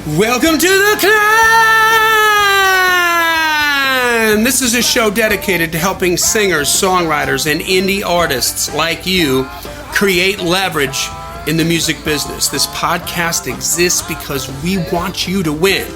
Welcome to the C.L.I.M.B. This is a show dedicated to helping singers, songwriters, and indie artists like you create leverage in the music business. This podcast exists because we want you to win.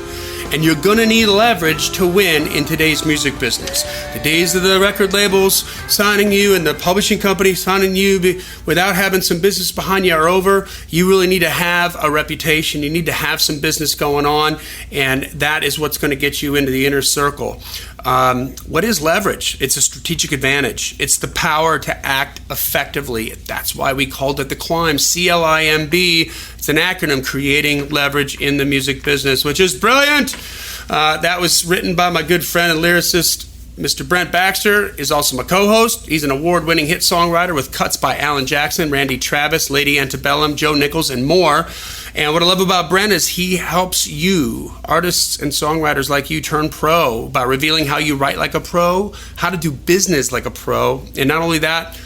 And you're going to need leverage to win in today's music business. The days of the record labels signing you and the publishing company signing you without having some business behind you are over. You really need to have a reputation. You need to have some business going on, and that is what's going to get you into the inner circle. What is leverage? It's a strategic advantage. It's the power to act effectively. That's why we called it the C.L.I.M.B. C.L.I.M.B. It's an acronym, creating leverage in the music business, which is brilliant. That was written by my good friend and lyricist, Mr. Brent Baxter, is also my co-host. He's an award-winning hit songwriter with cuts by Alan Jackson, Randy Travis, Lady Antebellum, Joe Nichols, and more. And what I love about Brent is he helps you, artists and songwriters like you, turn pro by revealing how you write like a pro, how to do business like a pro. And not only that,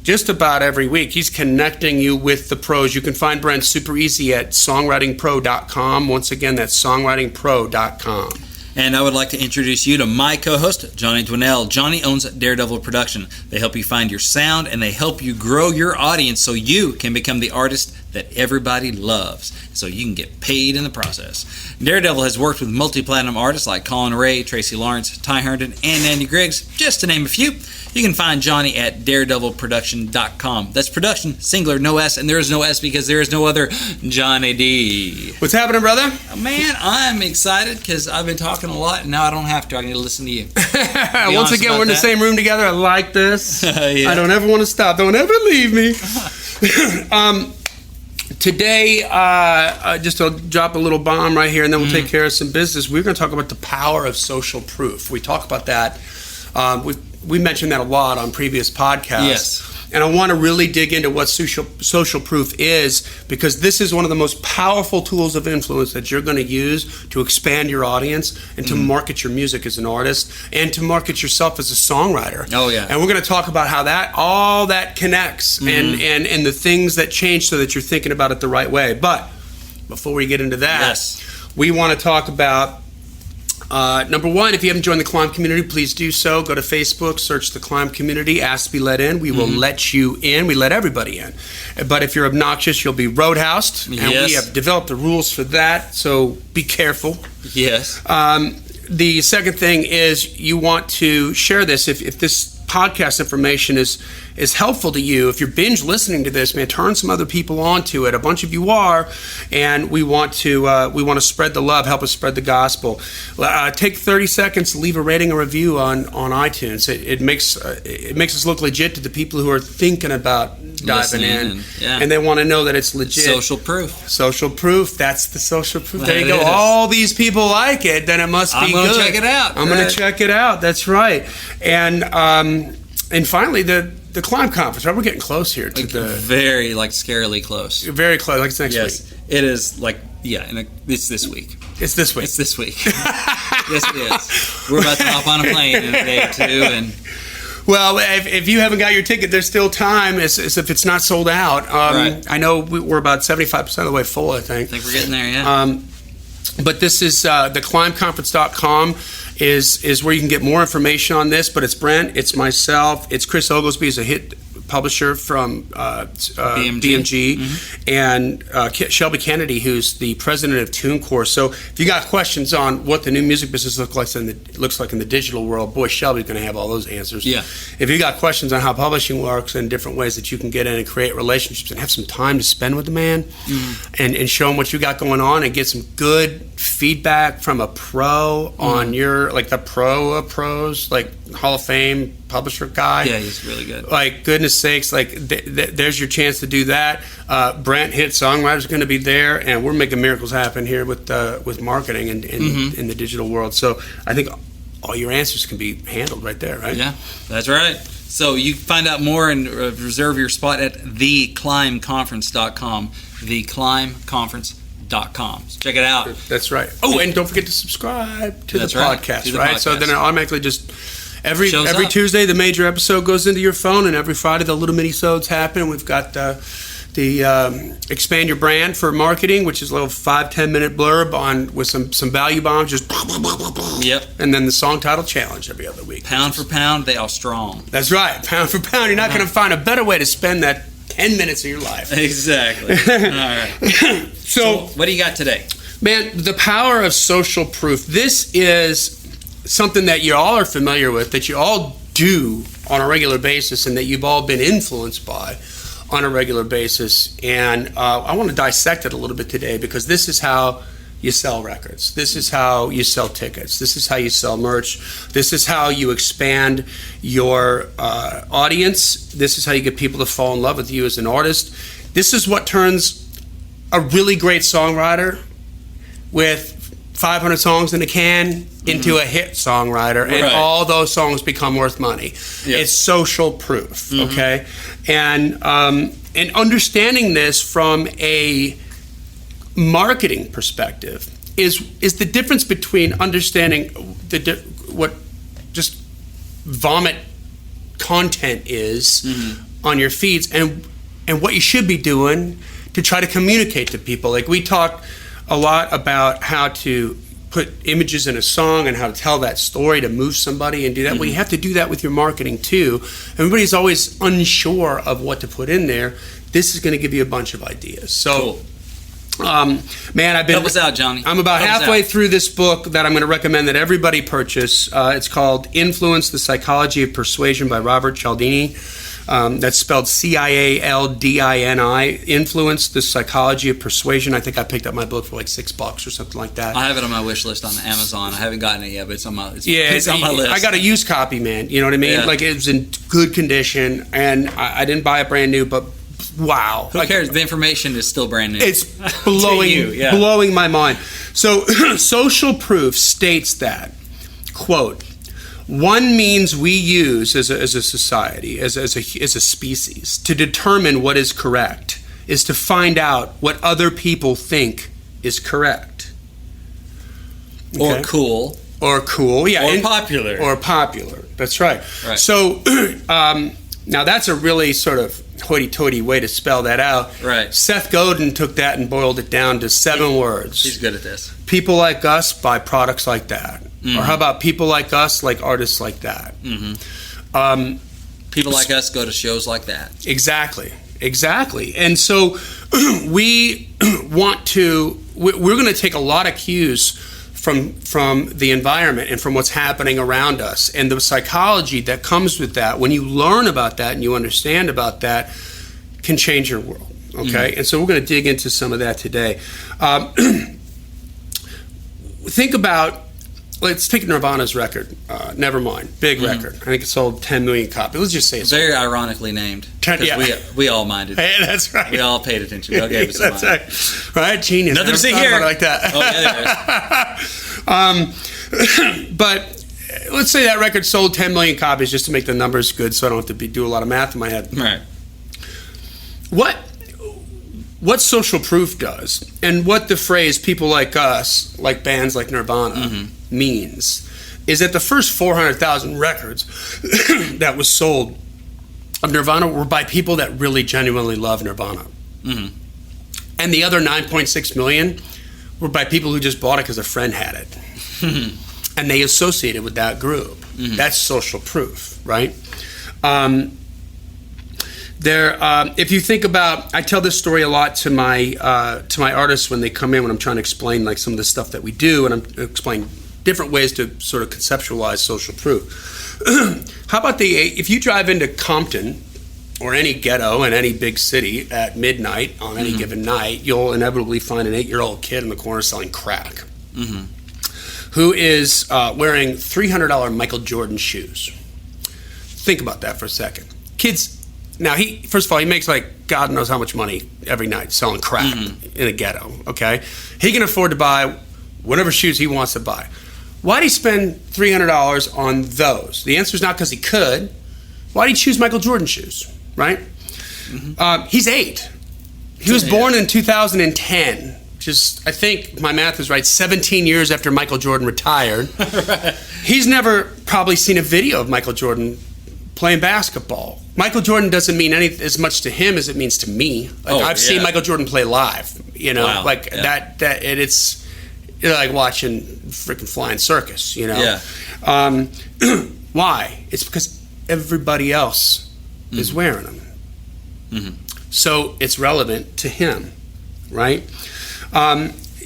just about every week, he's connecting you with the pros. You can find Brent super easy at songwritingpro.com. Once again, that's songwritingpro.com. And I would like to introduce you to my co-host, Johnny Dwinell. Johnny owns Daredevil Production. They help you find your sound, and they help you grow your audience so you can become the artist that everybody loves, so you can get paid in the process. Daredevil has worked with multi-platinum artists like Colin Ray, Tracy Lawrence, Ty Herndon, and Andy Griggs, just to name a few. You can find Johnny at daredevilproduction.com. That's production, singular, no S, and there is no S because there is no other Johnny D. What's happening, brother? Man, I'm excited because I've been talking a lot, and now I don't have to. I can listen to you. Once again, we're in the same room together. I like this. Yeah. I don't ever want to stop. Don't ever leave me. Today, just to drop a little bomb right here, and then we'll take care of some business. We're going to talk about the power of social proof. We talk about that. We mentioned that a lot on previous podcasts. Yes. And I want to really dig into what social proof is, because this is one of the most powerful tools of influence that you're going to use to expand your audience and to market your music as an artist and to market yourself as a songwriter. Oh, yeah. And we're going to talk about how all that connects and the things that change so that you're thinking about it the right way. But before we get into that, we want to talk about number one, if you haven't joined the C.L.I.M.B. community, please do so. Go to Facebook, search the C.L.I.M.B. community, ask to be let in. We will let you in. We let everybody in. But if you're obnoxious, you'll be roadhoused. And we have developed the rules for that, so be careful. Yes. The second thing is you want to share this. If this podcast information is helpful to you, if you're binge listening to this, man, turn some other people onto it. A bunch of you are, and we want to spread the love, help us spread the gospel. Take 30 seconds to leave a rating or review on iTunes. It makes us look legit to the people who are thinking about diving in, and they want to know that it's legit. Social proof. Social proof. That's the social proof. There you go. All these people like it, then it must be good. I'm going to check it out. I'm going to check it out. That's right. And finally, the C.L.I.M.B. conference. Right, we're getting close here to very scarily close. Very close. Like it's next week. It is it's this week. It's this week. It's this week. Yes, it is. We're about to hop on a plane in a day or two, and. Well, if you haven't got your ticket, there's still time as if it's not sold out. Right. I know we're about 75% of the way full, I think. I think we're getting there, yeah. But this is the CLIMBconference.com is where you can get more information on this. But it's Brent, it's myself, it's Chris Oglesby, is a hit publisher from BMG, and Shelby Kennedy, who's the president of TuneCore. So if you got questions on what the new music business looks like in the digital world, boy, Shelby's going to have all those answers. Yeah. If you got questions on how publishing works and different ways that you can get in and create relationships and have some time to spend with the man and show him what you got going on and get some good feedback from a pro on your, like the pro of pros, like Hall of Fame publisher guy. Yeah, he's really good. Like, goodness sakes, like there's your chance to do that. Brent, hit songwriter, is going to be there, and we're making miracles happen here with marketing and in the digital world. So I think all your answers can be handled right there, right? Yeah, that's right. So you can find out more and reserve your spot at theclimbconference.com. Theclimbconference.com. So check it out. That's right. Oh, and don't forget to subscribe to the podcast, right? So then it automatically just every Tuesday the major episode goes into your phone, and every Friday the little mini-sodes happen. We've got the expand your brand for marketing, which is a little 5-10 minute blurb with some value bombs, just Yep. And then the song title challenge every other week. Pound for pound, they are strong. That's right. Pound for pound. You're not going to find a better way to spend that 10 minutes of your life. Exactly. All right. So what do you got today? Man, the power of social proof. This is something that you all are familiar with, that you all do on a regular basis, and that you've all been influenced by on a regular basis. And I want to dissect it a little bit today, because this is how you sell records. This is how you sell tickets. This is how you sell merch. This is how you expand your audience. This is how you get people to fall in love with you as an artist. This is what turns a really great songwriter with 500 songs in a can into a hit songwriter, and all those songs become worth money. Yep. It's social proof, okay? And understanding this from a marketing perspective is the difference between understanding what just vomit content is on your feeds and what you should be doing to try to communicate to people. Like, we talk a lot about how to put images in a song and how to tell that story to move somebody and do that. Well, you have to do that with your marketing too. Everybody's always unsure of what to put in there. This is going to give you a bunch of ideas. So, man, I've been... Help us out, Johnny. I'm about halfway through this book that I'm going to recommend that everybody purchase. It's called Influence, The Psychology of Persuasion by Robert Cialdini. That's spelled C-I-A-L-D-I-N-I. Influence, The Psychology of Persuasion. I think I picked up my book for like $6 or something like that. I have it on my wish list on Amazon. I haven't gotten it yet, but it's on my list. It's on my list. I got a used copy, man. You know what I mean? Yeah. Like, it was in good condition, and I didn't buy it brand new, but wow. Who cares? The information is still brand new. It's blowing, blowing my mind. So, social proof states that, quote, one means we use as a society, as a species, to determine what is correct is to find out what other people think is correct. Okay? Or cool. Or cool, yeah. Or popular. Or popular, that's right. So, now that's a really sort of hoity-toity way to spell that out. Right. Seth Godin took that and boiled it down to 7 words. He's good at this. People like us buy products like that. Or how about people like us like artists like that? People like us go to shows like that. Exactly. And so we're going to take a lot of cues from the environment and from what's happening around us, and the psychology that comes with that. When you learn about that and you understand about that, can change your world. Okay, and so we're going to dig into some of that today. Think about, let's take Nirvana's record, Nevermind, big record. I think it sold 10 million copies. Let's just say it's very ironically named. We all minded. Hey, that's right. We all paid attention. We all gave us a mind. That's right. Genius. Nothing to see here. Like that. Oh, yeah, there is. But let's say that record sold 10 million copies, just to make the numbers good, so I don't have to do a lot of math in my head. Right. What social proof does, and what the phrase "people like us," like bands like Nirvana, means, is that the first 400,000 records that was sold of Nirvana were by people that really genuinely love Nirvana. And the other 9.6 million were by people who just bought it because a friend had it. And they associated with that group. That's social proof, right? If you think about, I tell this story a lot to my artists when they come in, when I'm trying to explain like some of the stuff that we do, and I'm explaining different ways to sort of conceptualize social proof. How about if you drive into Compton or any ghetto in any big city at midnight on any given night, you'll inevitably find an 8-year-old kid in the corner selling crack, who is wearing $300 Michael Jordan shoes. Think about that for a second. Kids. Now, first of all, he makes like God knows how much money every night selling crack in a ghetto, okay? He can afford to buy whatever shoes he wants to buy. Why'd he spend $300 on those? The answer is not because he could. Why'd he choose Michael Jordan shoes, right? He's 8. He was born in 2010, which is, I think my math is right, 17 years after Michael Jordan retired. He's never probably seen a video of Michael Jordan playing basketball. Michael Jordan doesn't mean as much to him as it means to me. Like, I've seen Michael Jordan play live, Wow. It's like watching freaking flying circus, Yeah. Why? It's because everybody else is wearing them. Mm-hmm. So it's relevant to him, right?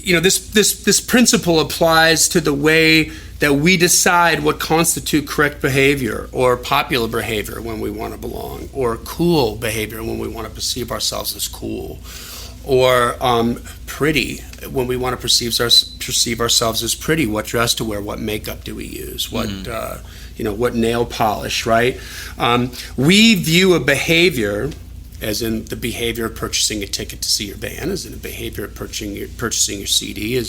This principle applies to the way that we decide what constitute correct behavior or popular behavior when we want to belong, or cool behavior when we want to perceive ourselves as cool, or pretty when we want to perceive ourselves as pretty. What dress to wear, what makeup do we use, what what nail polish, right? We view a behavior as in the behavior of purchasing a ticket to see your band, as in a behavior of purchasing your CD,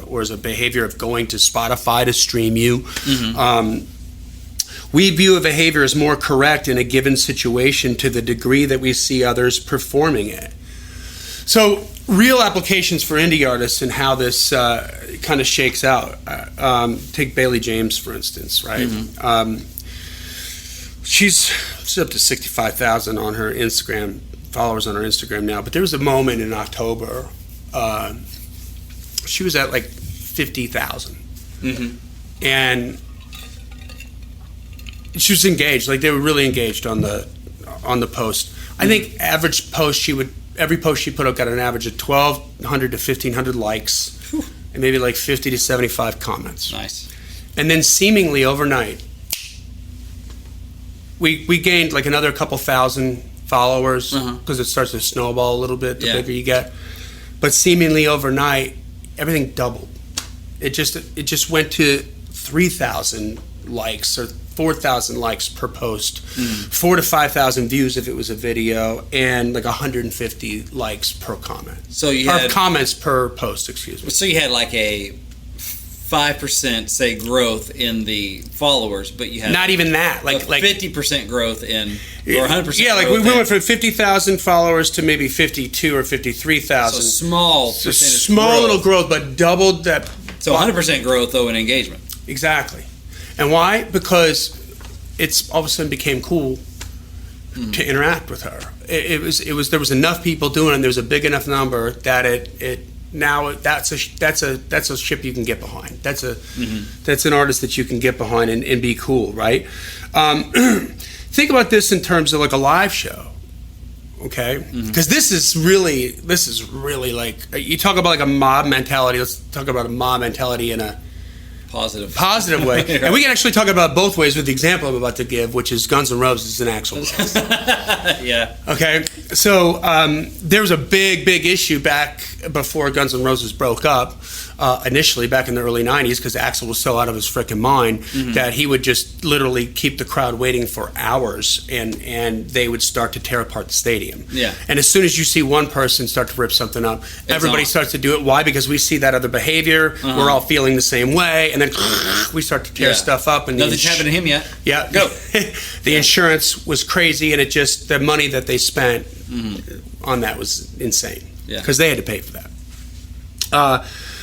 or as a behavior of going to Spotify to stream you. Mm-hmm. We view a behavior as more correct in a given situation to the degree that we see others performing it. So, real applications for indie artists and how this kind of shakes out. Take Bailey James, for instance, right? Mm-hmm. She's up to 65,000 on her Instagram, followers on her Instagram now. But there was a moment in October, she was at like 50,000. Mm-hmm. And she was engaged, like they were really engaged on the post. Mm-hmm. I think average post every post she put up got an average of 1,200 to 1,500 likes. Whew. And maybe like 50 to 75 comments. Nice. And then seemingly overnight, we gained like another couple thousand followers, because it starts to snowball a little bit the bigger you get. But seemingly overnight, everything doubled. It just went to 3,000 likes or 4,000 likes per post, 4,000 to 5,000 views if it was a video, and like 150 likes per comment. So you had comments per post, excuse me. So you had like a 5% say growth in the followers, but you had not even that, like 50% growth in, or 100%. Yeah, like we went from 50,000 followers to maybe 52 or 53,000. So small little growth, but doubled that. So 100% growth though in engagement. Exactly. And why? Because it's all of a sudden became cool to interact with her. It was there was enough people doing it, and there was a big enough number that that's a ship you can get behind. That's an artist that you can get behind and be cool, right? Think about this in terms of like a live show, okay? Because this is really like, you talk about like a mob mentality. Let's talk about a mob mentality in a positive way. And we can actually talk about both ways with the example I'm about to give, which is Guns N' Roses and Axl Rose. Yeah. Okay. So there was a big issue back before Guns N' Roses broke up, initially back in the early 90s, because Axl was so out of his frickin' mind that he would just literally keep the crowd waiting for hours, and they would start to tear apart the stadium. Yeah. And as soon as you see one person start to rip something up, everybody starts to do it. Why? Because we see that other behavior. We're all feeling the same way, and then we start to tear stuff up. And nothing's happened to him yet. Yeah. Go. The insurance was crazy, and the money that they spent on that was insane. Yeah. Because they had to pay for that.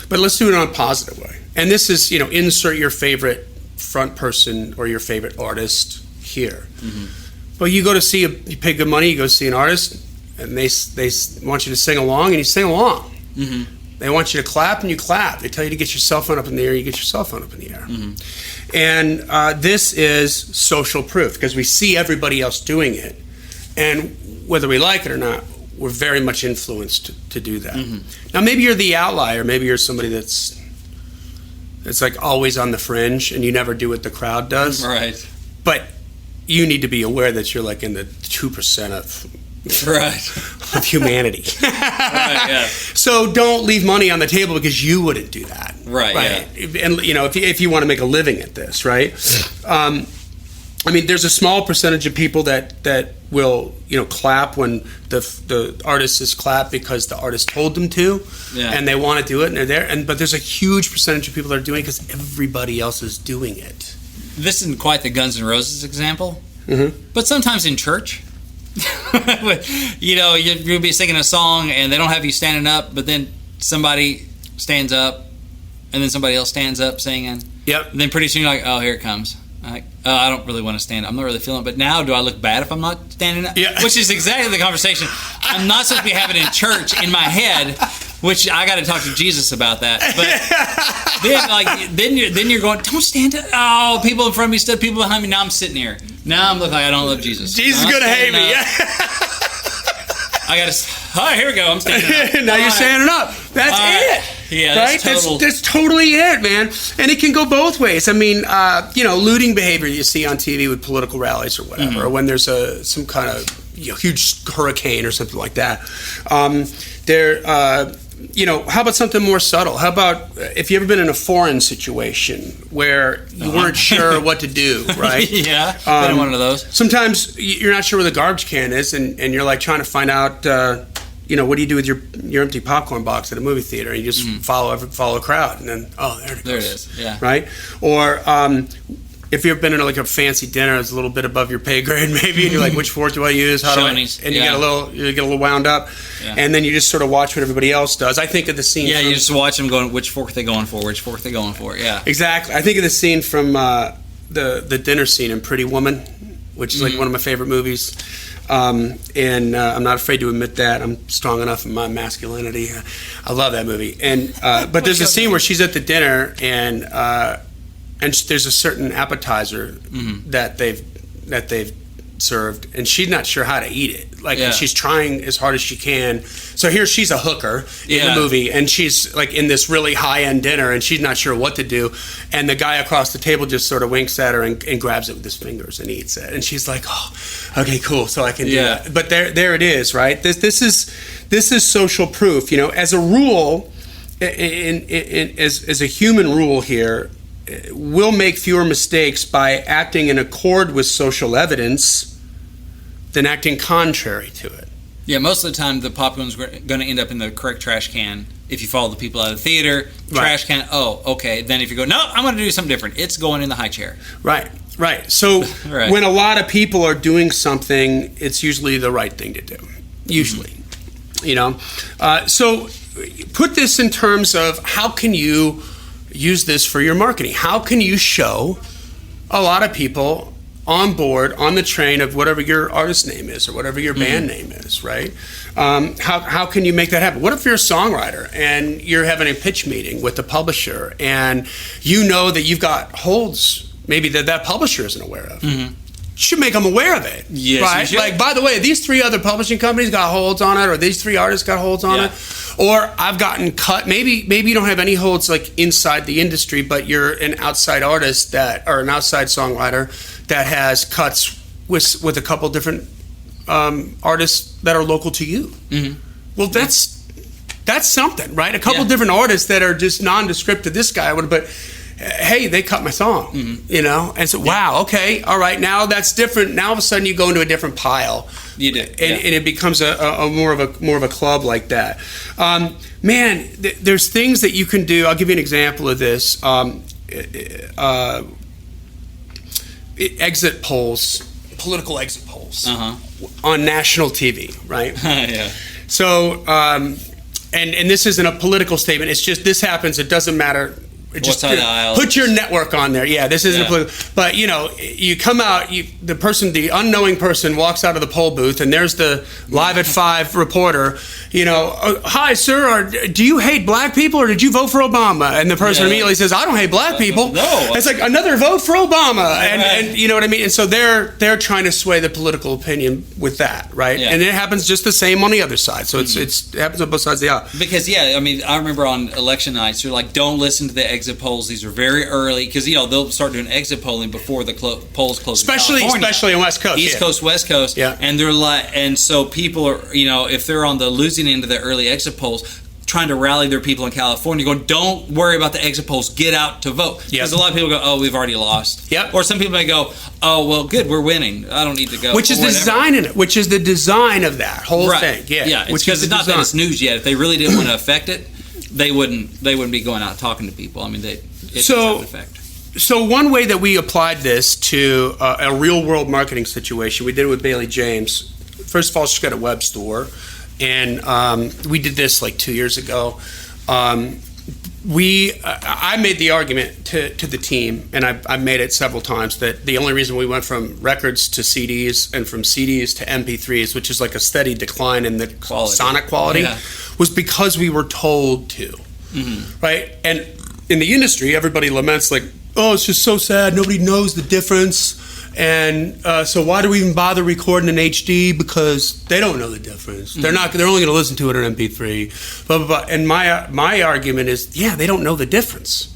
But let's do it on a positive way. And this is, insert your favorite front person or your favorite artist here. Well, you pay good money, you go see an artist, and they want you to sing along, and you sing along. They want you to clap, and you clap. They tell you to get your cell phone up in the air, you get your cell phone up in the air. And this is social proof, because we see everybody else doing it. And whether we like it or not, we're very much influenced to do that. Now, maybe you're the outlier. Maybe you're somebody that's like always on the fringe, and you never do what the crowd does. Right. But you need to be aware that you're like in the 2% of humanity. Right, yeah. So don't leave money on the table because you wouldn't do that. Right. Yeah. And if you want to make a living at this, right? There's a small percentage of people that will, clap when the artist is clap because the artist told them to, and they want to do it, and they're there. But there's a huge percentage of people that are doing it because everybody else is doing it. This isn't quite the Guns N' Roses example, but sometimes in church, you'll be singing a song and they don't have you standing up, but then somebody stands up, and then somebody else stands up singing. Yep. And then pretty soon you're like, oh, here it comes. Like, I don't really want to stand up. I'm not really feeling it. But now, do I look bad if I'm not standing up? Yeah. Which is exactly the conversation I'm not supposed to be having in church in my head, which I got to talk to Jesus about that. But then you're going, don't stand up. Oh, people in front of me stood, people behind me. Now I'm sitting here. Now I'm looking like I don't love Jesus. Jesus is going to hate me. Yeah. I got to, here we go. I'm standing up. Now you're standing up. That's it. Yeah, right? That's totally it, man. And it can go both ways. I mean, looting behavior you see on TV with political rallies or whatever, or when there's some kind of huge hurricane or something like that. How about something more subtle? How about if you've ever been in a foreign situation where you weren't sure what to do, right? Yeah, been in one of those. Sometimes you're not sure where the garbage can is, and you're like trying to find out, what do you do with your empty popcorn box at a movie theater? And you just follow a crowd, and then, there it goes. There it is, yeah. Right? Or if you've been in like a fancy dinner, it's a little bit above your pay grade, maybe, and you're like, which fork do I use? And you get a little wound up, and then you just sort of watch what everybody else does. I think of the scene. Yeah, you just watch them going, which fork are they going for? Which fork are they going for? Yeah, exactly. I think of the scene from the dinner scene in Pretty Woman, which is like one of my favorite movies. And I'm not afraid to admit that. I'm strong enough in my masculinity. I love that movie. And but there's a scene where she's at the dinner and there's a certain appetizer that they've served, and she's not sure how to eat it. And she's trying as hard as she can. So here she's a hooker in the movie, and she's like in this really high-end dinner, and she's not sure what to do. And the guy across the table just sort of winks at her and grabs it with his fingers and eats it. And she's like, "Oh, okay, cool. So I can do that." But there it is, right? This is social proof. As a rule, as a human rule here, we'll make fewer mistakes by acting in accord with social evidence than acting contrary to it. Yeah, most of the time the popcorn's going to end up in the correct trash can. If you follow the people out of the theater, trash can, okay. Then if you go, no, I'm going to do something different, it's going in the high chair. Right. So when a lot of people are doing something, it's usually the right thing to do. Usually. So put this in terms of how can you use this for your marketing? How can you show a lot of people on board, on the train of whatever your artist name is or whatever your band name is, right? How can you make that happen? What if you're a songwriter and you're having a pitch meeting with the publisher and you know that you've got holds maybe that publisher isn't aware of? You should make them aware of it, right? Like, by the way, these 3 other publishing companies got holds on it, or these 3 artists got holds on it, or I've gotten cut. Maybe you don't have any holds like inside the industry, but you're an outside artist or an outside songwriter that has cuts with a couple different artists that are local to you. Well, that's something, right? A couple different artists that are just nondescript to this guy, but hey, they cut my song, and so wow, okay, all right, now that's different. Now all of a sudden you go into a different pile. You do, and it becomes a more of a club like that. There's things that you can do. I'll give you an example of this. Exit polls, political exit polls on national TV, right? So, and this isn't a political statement. It's just this happens. It doesn't matter. Just put your network on there. Yeah, this isn't political. But you come out. The unknowing person walks out of the poll booth, and there's the Live at 5 reporter. Hi, sir. Do you hate black people, or did you vote for Obama? And the person immediately says, I don't hate black people. No, it's like another vote for Obama, and you know what I mean. And so they're trying to sway the political opinion with that, right? Yeah. And it happens just the same on the other side. So it happens on both sides of the aisle. Because I remember on election nights, you're like, don't listen to the exit polls. These are very early because they'll start doing exit polling before the polls close. Especially on West Coast, East Coast, West Coast, and they're like, and so people are, if they're on the losing end of the early exit polls, trying to rally their people in California, going, don't worry about the exit polls, get out to vote. Because a lot of people go, oh, we've already lost. Or some people may go, oh, well, good, we're winning. I don't need to go. Which is the design of that whole thing. Yeah, because it's not that it's news yet. If they really didn't want to affect it, they wouldn't be going out talking to people. I mean, it does have an effect. So one way that we applied this to a real world marketing situation, we did it with Bailey James. First of all, she's got a web store, and we did this like 2 years ago. I made the argument to the team, and I've made it several times, that the only reason we went from records to CDs and from CDs to MP3s, which is like a steady decline in the sonic quality, was because we were told to, right? And in the industry, everybody laments like, oh, it's just so sad, nobody knows the difference. And so why do we even bother recording in HD? Because they don't know the difference. They're only going to listen to it on MP3. Blah blah blah. And my argument is, they don't know the difference.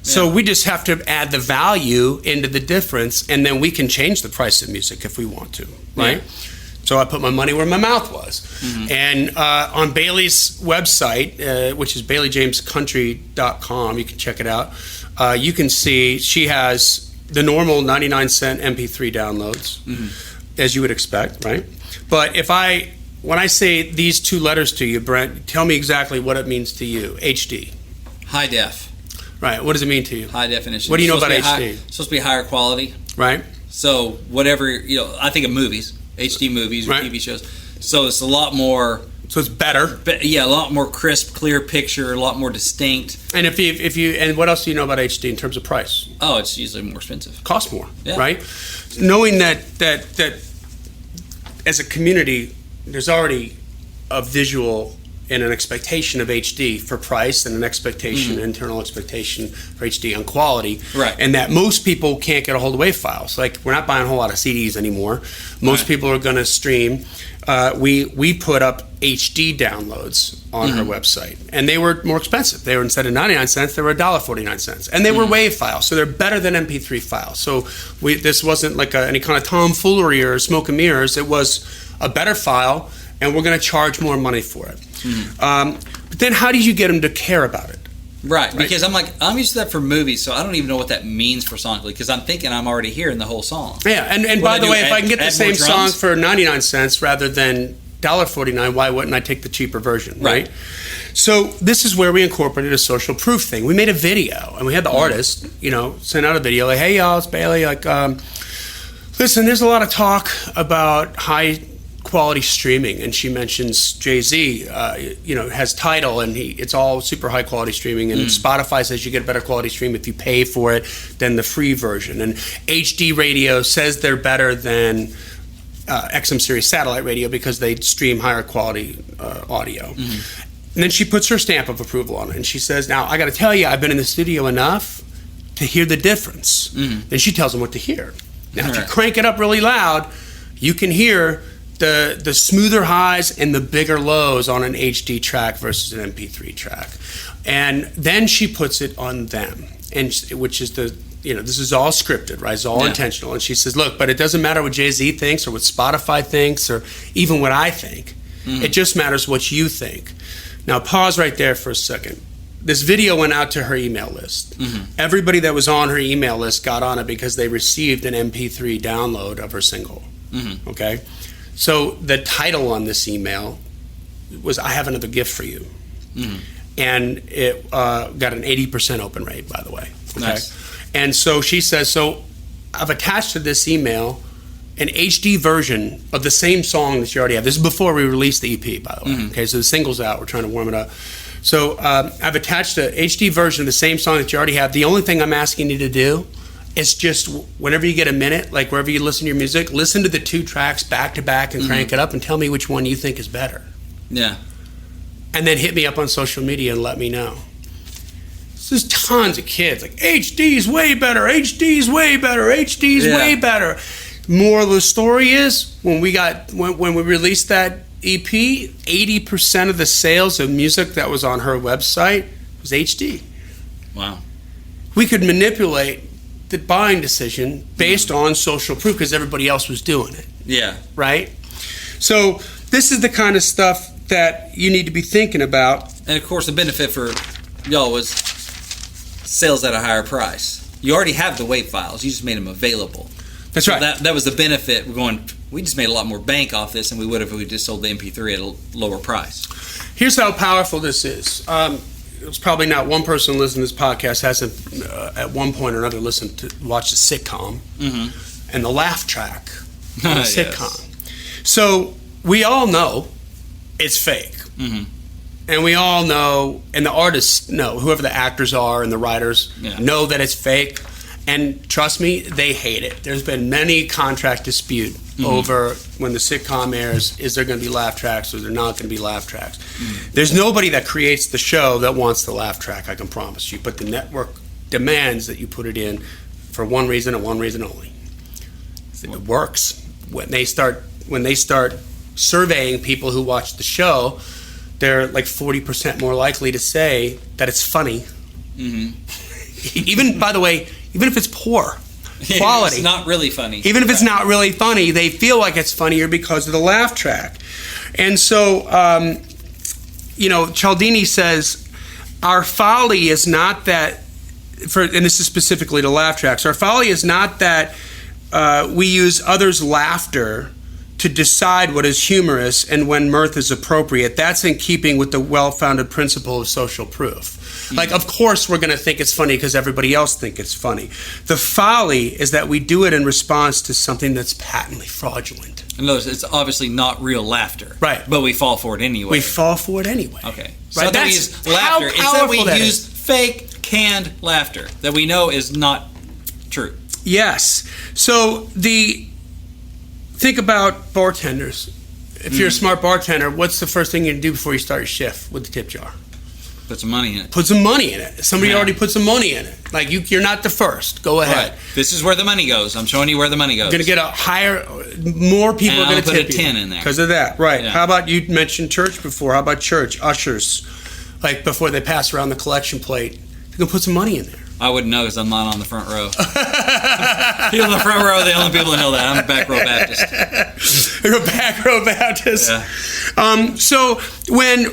So we just have to add the value into the difference, and then we can change the price of music if we want to, right? Yeah. So I put my money where my mouth was. And on Bailey's website, which is baileyjamescountry.com, you can check it out. You can see she has the normal 99-cent MP3 downloads, as you would expect, right? But when I say these two letters to you, Brent, tell me exactly what it means to you. HD. High def. Right. What does it mean to you? High definition. What do you know about HD? It's supposed to be higher quality. Right. So whatever, I think of movies, HD movies or TV shows. So it's a lot more... So it's better. A lot more crisp, clear picture, a lot more distinct. And if you and what else do you know about HD in terms of price? Oh, it's usually more expensive. Costs more, right? Knowing that as a community, there's already a visual and an expectation of HD for price, and an expectation, internal expectation for HD on quality, right? And that most people can't get a hold of WAV files. Like, we're not buying a whole lot of CDs anymore. Most people are going to stream. We put up HD downloads on her website, and they were more expensive. They were, instead of 99 cents, they were $1.49, and they were WAV files, so they're better than MP3 files. So this wasn't like any kind of tomfoolery or smoke and mirrors. It was a better file, and we're going to charge more money for it. But then how do you get them to care about it? Right, because I'm used to that for movies, so I don't even know what that means for sonically, because I'm thinking I'm already hearing the whole song. Yeah, and by the way, if I can get the same song for 99 cents rather than $1.49, why wouldn't I take the cheaper version, right? So this is where we incorporated a social proof thing. We made a video, and we had the artist, send out a video like, hey, y'all, it's Bailey. Like, listen, there's a lot of talk about high quality streaming, and she mentions Jay-Z has Tidal, and it's all super high quality streaming, and Spotify says you get a better quality stream if you pay for it than the free version, and HD radio says they're better than XM series satellite radio because they stream higher quality audio. And then she puts her stamp of approval on it, and she says, now I got to tell you, I've been in the studio enough to hear the difference. Then she tells them what to hear. Now if you crank it up really loud, you can hear the smoother highs and the bigger lows on an HD track versus an MP3 track. And then she puts it on them, and which is this is all scripted, right? It's all intentional. And she says, look, but it doesn't matter what Jay-Z thinks or what Spotify thinks or even what I think. It just matters what you think. Now pause right there for a second. This video went out to her email list. Everybody that was on her email list got on it because they received an MP3 download of her single. Okay? So the title on this email was, I have another gift for you. And it got an 80% open rate, by the way. Okay? Nice. And so she says, so I've attached to this email an HD version of the same song that you already have. This is before we released the EP, by the way. Okay, so the single's out. We're trying to warm it up. So I've attached an HD version of the same song that you already have. The only thing I'm asking you to do is just whenever you get a minute, like wherever you listen to your music, listen to the two tracks back to back and crank it up and tell me which one you think is better. Yeah. And then hit me up on social media and let me know. So there's tons of kids like, HD's way better, HD's way better, HD's way better. Moral of the story is, when we released that EP, 80% of the sales of music that was on her website was HD. Wow. We could manipulate the buying decision based on social proof because everybody else was doing it. Yeah. Right? So this is the kind of stuff that you need to be thinking about. And of course the benefit for y'all was sales at a higher price. You already have the WAV files. You just made them available. That's so right. That was the benefit. We just made a lot more bank off this than we would if we just sold the MP3 at a lower price. Here's how powerful this is. It's probably not one person listening to this podcast hasn't at one point or another watched a sitcom and the laugh track on a sitcom. So we all know it's fake. And we all know, and the artists know, whoever the actors are and the writers know that it's fake. And trust me, they hate it. There's been many contract dispute over when the sitcom airs, is there going to be laugh tracks or is there not going to be laugh tracks? There's nobody that creates the show that wants the laugh track, I can promise you. But the network demands that you put it in for one reason and one reason only. It works. When they start surveying people who watch the show, they're like 40% more likely to say that it's funny. Even, by the way, even if it's poor quality. It's not really funny. Even if it's not really funny, they feel like it's funnier because of the laugh track. And so, Cialdini says, our folly is not that, and this is specifically to laugh tracks, our folly is not that we use others' laughter to decide what is humorous and when mirth is appropriate. That's in keeping with the well-founded principle of social proof. Like, of course we're going to think it's funny because everybody else thinks it's funny. The folly is that we do it in response to something that's patently fraudulent. And notice, it's obviously not real laughter. Right. But we fall for it anyway. We fall for it anyway. Okay. So right? that we use laughter. It's that we use fake, canned laughter that we know is not true. Yes. So think about bartenders. If you're a smart bartender, what's the first thing you do before you start your shift with the tip jar? Put some money in it. Put some money in it. Somebody already put some money in it. Like, you're not the first. Go ahead. Right. This is where the money goes. I'm showing you where the money goes. You're going to get more people are going to tip you. Put a 10 in there. Because of that. Right. Yeah. How about, you mentioned church before. How about church? Ushers. Like, before they pass around the collection plate, you can put some money in there. I wouldn't know because I'm not on the front row. People in the front row are the only people that know that. I'm a back row Baptist. You're a back row Baptist. Yeah. So when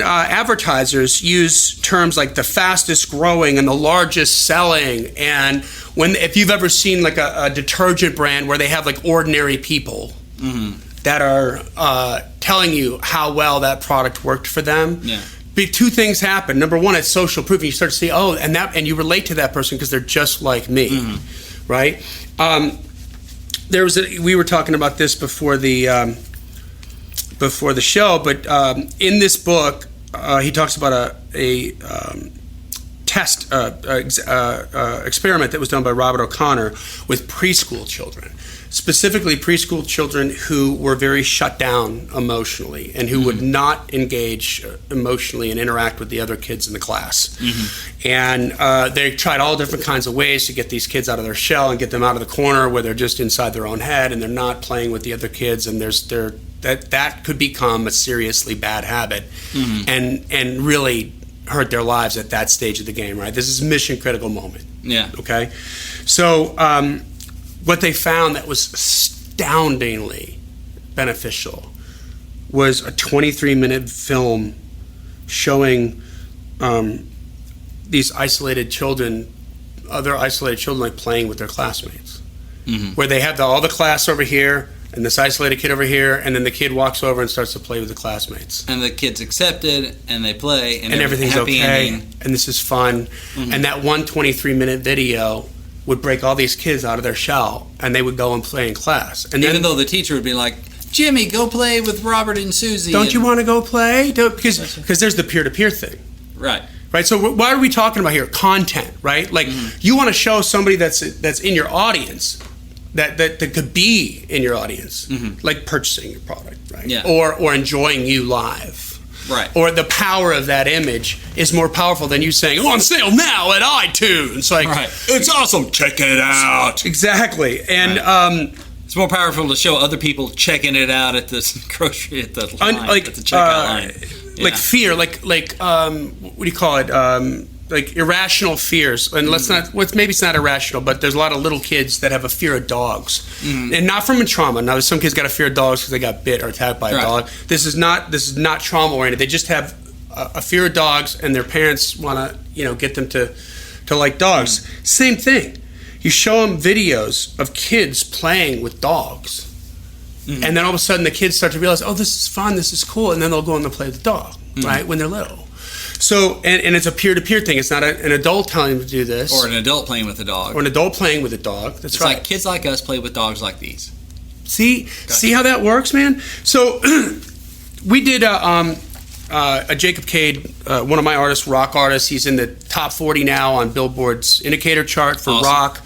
advertisers use terms like the fastest growing and the largest selling, and if you've ever seen like a detergent brand where they have like ordinary people that are telling you how well that product worked for them. Yeah. Two things happen. Number one, it's social proof, and you start to see, and you relate to that person because they're just like me, right? We were talking about this before the show, but in this book, he talks about a test experiment that was done by Robert O'Connor with preschool children. Specifically preschool children who were very shut down emotionally and who would not engage emotionally and interact with the other kids in the class. And they tried all different kinds of ways to get these kids out of their shell and get them out of the corner where they're just inside their own head and they're not playing with the other kids, and that could become a seriously bad habit and really hurt their lives at that stage of the game, right? This is a mission critical moment. Yeah. Okay? So what they found that was astoundingly beneficial was a 23-minute film showing these isolated children, other isolated children, like playing with their classmates. Where they have all the class over here and this isolated kid over here, and then the kid walks over and starts to play with the classmates. And the kid's accepted, and they play, and everything's happy okay, ending. And this is fun. And that one 23-minute video would break all these kids out of their shell, and they would go and play in class. And even though the teacher would be like, Jimmy, go play with Robert and Susie. Don't you want to go play? Because there's the peer-to-peer thing. Right. So what are we talking about here? Content, right? Like, you want to show somebody that's in your audience, that could be in your audience, like purchasing your product, right? Yeah. Or enjoying you live. Right. Or the power of that image is more powerful than you saying, on sale now at iTunes. Like, it's awesome, check it out. Exactly. And it's more powerful to show other people checking it out at the grocery, at the line, at the checkout line. Yeah. Like fear, like what do you call it? Like irrational fears, and maybe it's not irrational, but there's a lot of little kids that have a fear of dogs, and not from a trauma. Now, some kids got a fear of dogs because they got bit or attacked by a dog. This is not trauma oriented. They just have a fear of dogs, and their parents want to get them to like dogs. Same thing. You show them videos of kids playing with dogs, and then all of a sudden the kids start to realize, oh, this is fun, this is cool, and then they'll go and they'll play with the dog, right, when they're little. So, and it's a peer-to-peer thing. It's not an adult telling them to do this. Or an adult playing with a dog. Or an adult playing with a dog. That's right. Like kids like us play with dogs like these. See how that works, man? So, we did a Jacob Cade, one of my artists, rock artists. He's in the top 40 now on Billboard's indicator chart for rock.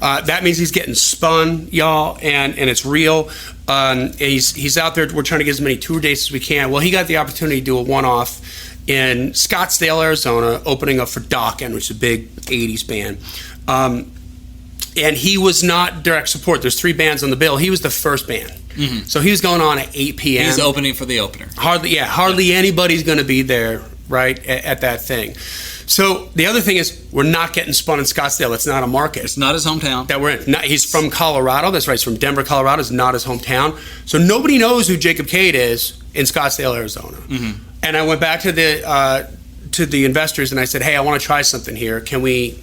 That means he's getting spun, y'all, and it's real. And he's out there. We're trying to get as many tour dates as we can. Well, he got the opportunity to do a one-off in Scottsdale, Arizona, opening up for Dokken, which is a big 80s band. And he was not direct support. There's 3 bands on the bill. He was the first band. Mm-hmm. So he was going on at 8 p.m. He's opening for the opener. Hardly anybody's going to be there, right, at that thing. So the other thing is, we're not getting spun in Scottsdale. It's not a market. It's not his hometown. That we're in. He's from Colorado. That's right. He's from Denver, Colorado. It's not his hometown. So nobody knows who Jacob Cade is in Scottsdale, Arizona. Mm-hmm. And I went back to the investors and I said, hey, I want to try something here. Can we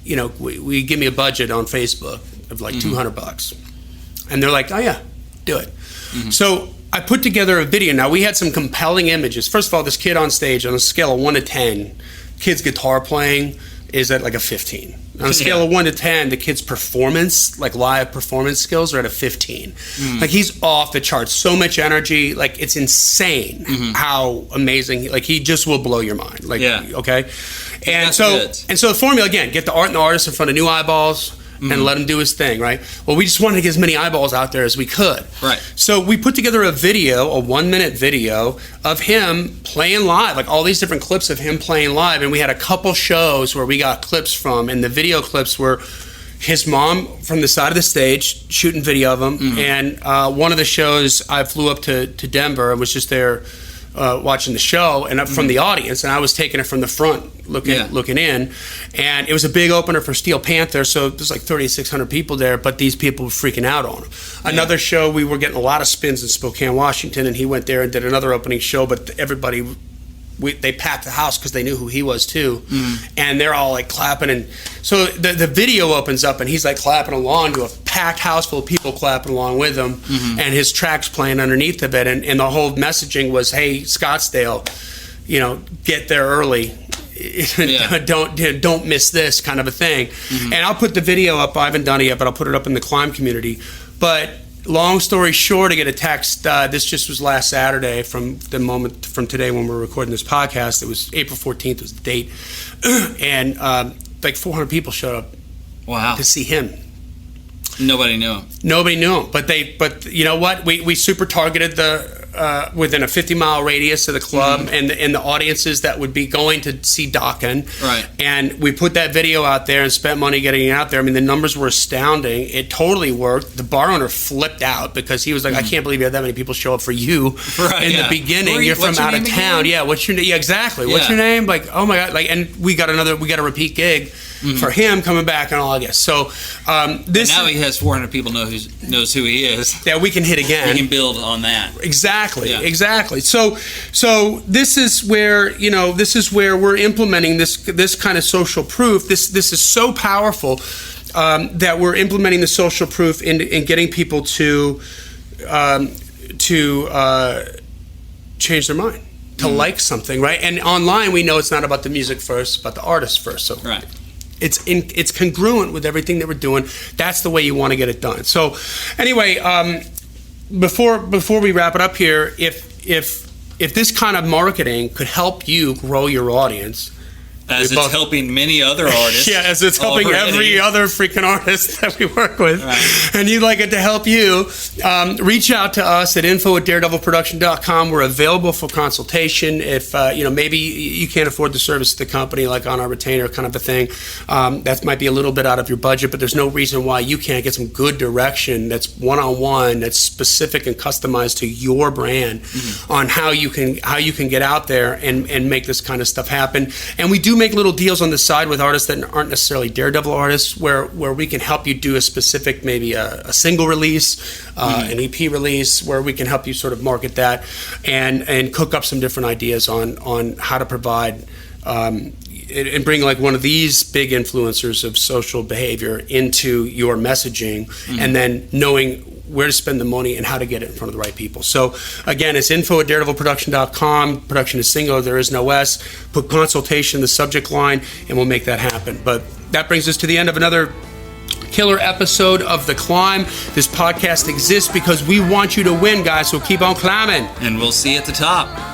give me a budget on Facebook of like $200? And they're like, oh yeah, do it. Mm-hmm. So I put together a video. Now, we had some compelling images. First of all, this kid on stage, on a scale of 1 to 10, kid's guitar playing is at like a 15. On a scale of 1 to 10, the kid's performance, like live performance skills, are at a 15. Mm. Like, he's off the charts. So much energy. Like, it's insane how amazing. Like, he just will blow your mind. Like, okay? And so the formula, again, get the art and the artist in front of new eyeballs, and let him do his thing, right? Well, we just wanted to get as many eyeballs out there as we could. Right. So we put together a video, a 1-minute video of him playing live, like all these different clips of him playing live. And we had a couple shows where we got clips from, and the video clips were his mom from the side of the stage shooting video of him. Mm-hmm. And one of the shows, I flew up to Denver and was just there watching the show, and up from the audience, and I was taking it from the front, looking in, and it was a big opener for Steel Panther, so there's like 3,600 people there, but these people were freaking out on him. Another show, we were getting a lot of spins in Spokane, Washington, and he went there and did another opening show, but everybody, they packed the house because they knew who he was too, and they're all like clapping, and so the video opens up and he's like clapping along to a packed house full of people clapping along with him, and his tracks playing underneath of it, and the whole messaging was, hey, Scottsdale, get there early. Don't miss this, kind of a thing. And I'll put the video up. I haven't done it yet, but I'll put it up in the C.L.I.M.B community. But long story short, I get a text. This just was last Saturday from today when we're recording this podcast. It was April 14th was the date. And like 400 people showed up to see him. Nobody knew him. But you know what? We super targeted within a 50-mile radius of the club and the audiences that would be going to see Dokken. Right. And we put that video out there and spent money getting it out there. I mean, the numbers were astounding. It totally worked. The bar owner flipped out because he was like, I can't believe you had that many people show up for you the beginning. You're from out of town. Again? Yeah, what's your name? Yeah, exactly. Yeah. What's your name? Like, oh my God. Like, and we got a repeat gig for him coming back in August. So now he has 400 people knows who he is. Yeah, we can hit again. We can build on that. Exactly. So this is where we're implementing this kind of social proof. This is so powerful that we're implementing the social proof in getting people to change their mind, to like something, right? And online, we know it's not about the music first, but the artist first. So right. It's congruent with everything that we're doing. That's the way you want to get it done. So anyway, before we wrap it up here, if this kind of marketing could help you grow your audience, as it's helping many other artists. Yeah, as it's helping every other freaking artist that we work with. Right. And you'd like it to help you, reach out to us at info@daredevilproduction.com. We're available for consultation. If maybe you can't afford the service of the company, like on our retainer kind of a thing, that might be a little bit out of your budget, but there's no reason why you can't get some good direction that's one-on-one, that's specific and customized to your brand on how you can get out there and make this kind of stuff happen. And we do make little deals on the side with artists that aren't necessarily Daredevil artists, where we can help you do a specific, maybe a single release, an EP release, where we can help you sort of market that and cook up some different ideas on how to provide and bring like one of these big influencers of social behavior into your messaging, and then knowing where to spend the money and how to get it in front of the right people. So again, it's info@daredevilproduction.com. Production is single, there is no S. Put consultation in the subject line and we'll make that happen. But that brings us to the end of another killer episode of The Climb. This podcast exists because we want you to win, guys, so keep on climbing. And we'll see you at the top.